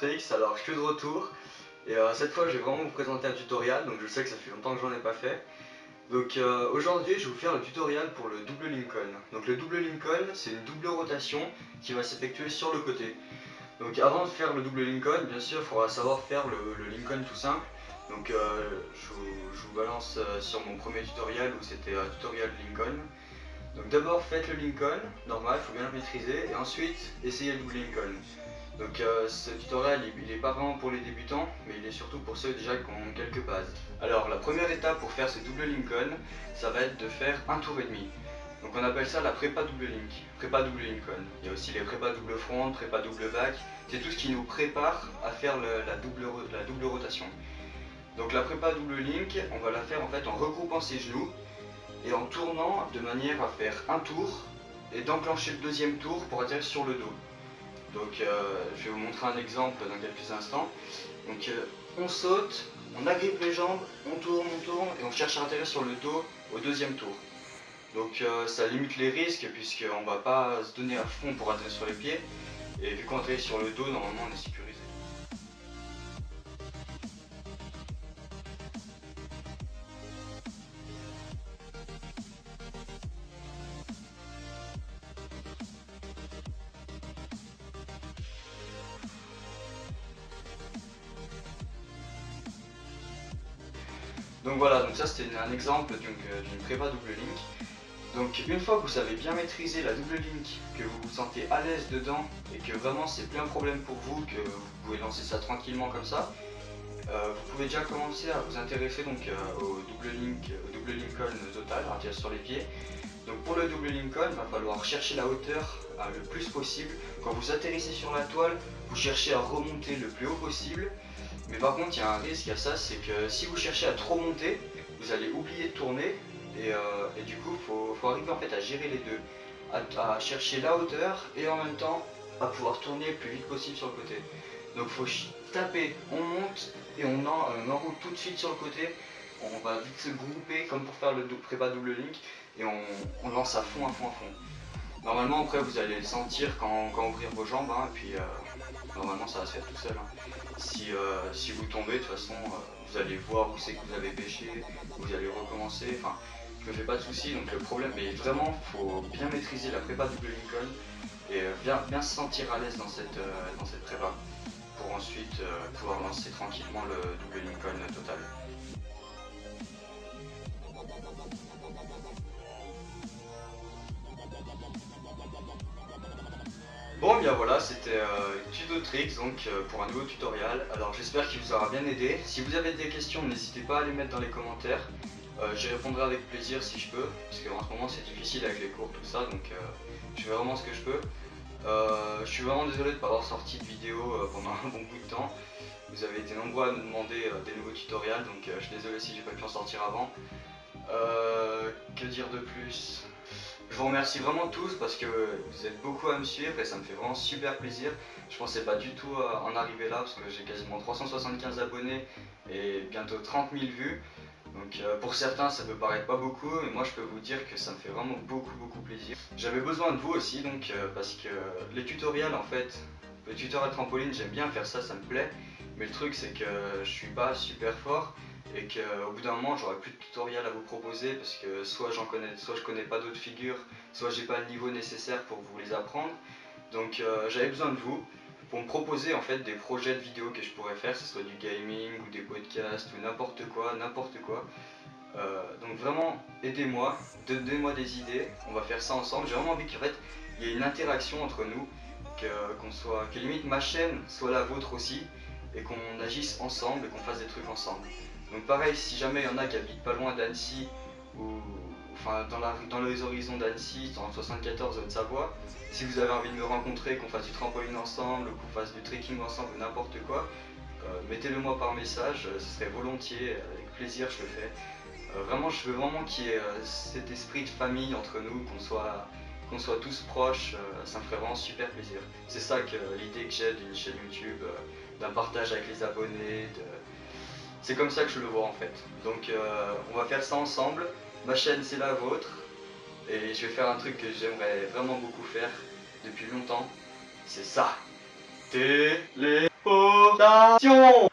Tutotrix, alors je suis de retour et cette fois je vais vraiment vous présenter un tutoriel, donc je sais que ça fait longtemps que j'en ai pas fait. Donc aujourd'hui je vais vous faire le tutoriel pour le double Lincoln. Donc le double Lincoln c'est une double rotation qui va s'effectuer sur le côté. Donc avant de faire le double Lincoln, bien sûr il faudra savoir faire le Lincoln tout simple. Donc je vous balance sur mon premier tutoriel où c'était un tutoriel Lincoln. Donc d'abord faites le Lincoln, normal, il faut bien le maîtriser, et ensuite essayez le double Lincoln. Donc ce tutoriel il n'est pas vraiment pour les débutants, mais il est surtout pour ceux déjà qui ont quelques bases. Alors la première étape pour faire ce double Lincoln, ça va être de faire un tour et demi. Donc on appelle ça la prépa double link, prépa double Lincoln. Il y a aussi les prépa double front, prépa double back, c'est tout ce qui nous prépare à faire la double rotation. Donc la prépa double link, on va la faire en fait en regroupant ses genoux et en tournant de manière à faire un tour et d'enclencher le deuxième tour pour atterrir sur le dos. Donc je vais vous montrer un exemple dans quelques instants. Donc on saute, on agrippe les jambes, on tourne et on cherche à atterrir sur le dos au deuxième tour. Donc ça limite les risques puisqu'on ne va pas se donner à fond pour atterrir sur les pieds. Et vu qu'on atterrit sur le dos, normalement on est sécurisé. Donc voilà, donc ça c'était un exemple d'une prépa double link. Donc une fois que vous savez bien maîtriser la double link, que vous vous sentez à l'aise dedans et que vraiment c'est plus un problème pour vous, que vous pouvez lancer ça tranquillement comme ça, vous pouvez déjà commencer à vous intéresser donc au double Lincoln total, à tirer sur les pieds. Donc pour le double Lincoln, il va falloir chercher la hauteur le plus possible. Quand vous atterrissez sur la toile, vous cherchez à remonter le plus haut possible. Mais par contre, il y a un risque à ça, c'est que si vous cherchez à trop monter, vous allez oublier de tourner. Et du coup, il faut arriver en fait à gérer les deux. À chercher la hauteur et en même temps à pouvoir tourner le plus vite possible sur le côté. Donc il faut taper, on monte et on enroule tout de suite sur le côté. On va vite se grouper comme pour faire le prépa double link et on lance à fond, à fond, à fond. Normalement après vous allez le sentir quand ouvrir vos jambes et puis normalement ça va se faire tout seul. Si vous tombez de toute façon vous allez voir où c'est que vous avez pêché, vous allez recommencer, enfin je me fais pas de soucis. Donc le problème est vraiment faut bien maîtriser la prépa double Lincoln et bien se sentir à l'aise dans cette prépa pour ensuite pouvoir lancer tranquillement le double Lincoln total. Bon bien voilà, c'était Tutotrix donc pour un nouveau tutoriel. Alors j'espère qu'il vous aura bien aidé. Si vous avez des questions, n'hésitez pas à les mettre dans les commentaires. J'y répondrai avec plaisir si je peux, parce qu'en ce moment c'est difficile avec les cours tout ça, donc je fais vraiment ce que je peux. Je suis vraiment désolé de ne pas avoir sorti de vidéo pendant un bon bout de temps. Vous avez été nombreux à me demander des nouveaux tutoriels, donc je suis désolé si j'ai pas pu en sortir avant. Que dire de plus? Je vous remercie vraiment tous parce que vous êtes beaucoup à me suivre et ça me fait vraiment super plaisir. Je pensais pas du tout en arriver là parce que j'ai quasiment 375 abonnés et bientôt 30 000 vues. Donc pour certains ça peut paraître pas beaucoup, mais moi je peux vous dire que ça me fait vraiment beaucoup plaisir. J'avais besoin de vous aussi donc parce que les tutoriels en fait, le tutoriel trampoline j'aime bien faire ça, ça me plaît. Mais le truc c'est que je suis pas super fort et qu'au bout d'un moment j'aurai plus de tutoriel à vous proposer parce que soit je connais pas d'autres figures, soit j'ai pas le niveau nécessaire pour vous les apprendre. Donc j'avais besoin de vous pour me proposer en fait des projets de vidéos que je pourrais faire, que ce soit du gaming ou des podcasts ou n'importe quoi. Donc vraiment aidez-moi, donnez-moi des idées, on va faire ça ensemble. J'ai vraiment envie qu'il y ait une interaction entre nous, que limite ma chaîne soit la vôtre aussi et qu'on agisse ensemble et qu'on fasse des trucs ensemble. Donc pareil, si jamais il y en a qui habitent pas loin d'Annecy ou enfin dans les horizons d'Annecy, dans le 74 de Haute-Savoie, si vous avez envie de me rencontrer, qu'on fasse du trampoline ensemble, ou qu'on fasse du trekking ensemble ou n'importe quoi, mettez-le moi par message, ce serait volontiers, avec plaisir je le fais. Vraiment, je veux vraiment qu'il y ait cet esprit de famille entre nous, qu'on soit tous proches, ça me ferait vraiment super plaisir. C'est ça l'idée que j'ai d'une chaîne YouTube, d'un partage avec les abonnés, c'est comme ça que je le vois en fait. Donc on va faire ça ensemble, ma chaîne c'est la vôtre, et je vais faire un truc que j'aimerais vraiment beaucoup faire depuis longtemps, c'est ça. Téléportation.